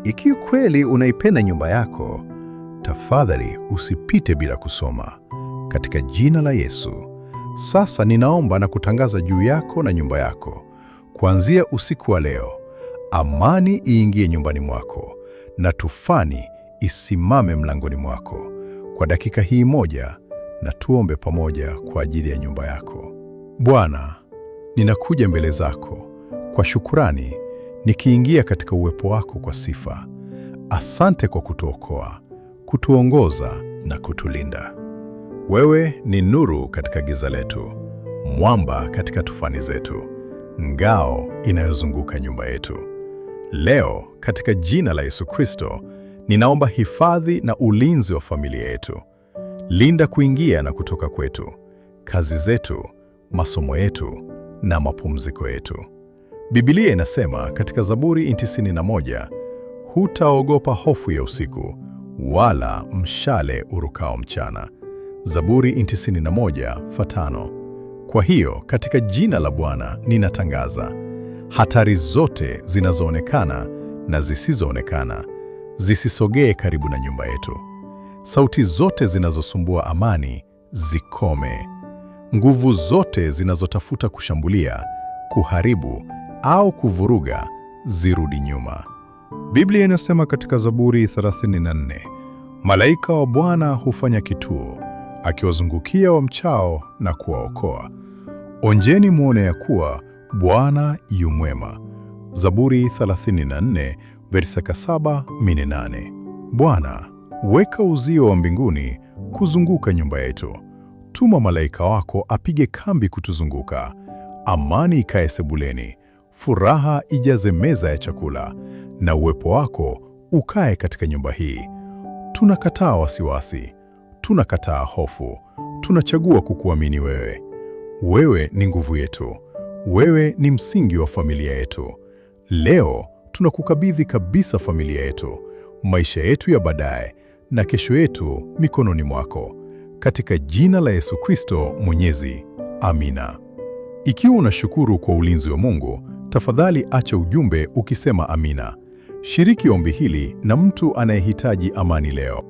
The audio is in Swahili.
Ikiwa kweli unaipenda nyumba yako, tafadhali usipite bila kusoma. Katika jina la Yesu, sasa ninaomba na kutangaza juu yako na nyumba yako. Kuanzia usiku wa leo, amani iingie nyumbani mwako na tufani isimame mlangoni mwako. Kwa dakika hii moja, na tuombe pamoja kwa ajili ya nyumba yako. Bwana, ninakuja mbele zako kwa shukurani, nikiingia katika uwepo wako kwa sifa. Asante kwa kutuokoa, kutuongoza na kutulinda. Wewe ni nuru katika giza letu, mwamba katika tufani zetu, ngao inayozunguka nyumba yetu. Leo katika jina la Yesu Kristo, ninaomba hifadhi na ulinzi wa familia yetu. Linda kuingia na kutoka kwetu, kazi zetu, masomo yetu na mapumziko yetu. Biblia inasema katika Zaburi 91, hutaogopa hofu ya usiku, wala mshale urukao mchana. Zaburi 91:5. Kwa hiyo katika jina la Bwana ninatangaza, hatari zote zinazoonekana na zisizoonekana zisisogee karibu na nyumba yetu. Sauti zote zinazosumbua amani zikome. Nguvu zote zinazotafuta kushambulia, kuharibu au kuvuruga zirudi nyuma. Biblia inasema katika Zaburi 34, malaika wa Bwana hufanya kituo, akiwazungukia wamchao na kuwaokoa. Onjeni muone ya kuwa Bwana yu mwema. Zaburi 34 verse 7-8. Bwana, weka uzio wa mbinguni kuzunguka nyumba yetu. Tuma malaika wako apige kambi kutuzunguka. Amani ikae sebuleni, furaha ijaze meza ya chakula, na uwepo wako ukae katika nyumba hii. Tunakataa wasiwasi, tunakataa hofu, tunachagua kukuamini wewe. Wewe ni nguvu yetu, wewe ni msingi wa familia yetu. Leo tunakukabidhi kabisa familia yetu, maisha yetu ya baadaye na kesho yetu mikononi mwako. Katika jina la Yesu Kristo Mwenyezi, amina. Ikiwa unashukuru kwa ulinzi wa Mungu, tafadhali acha ujumbe ukisema amina. Shiriki ombi hili na mtu anayehitaji amani leo.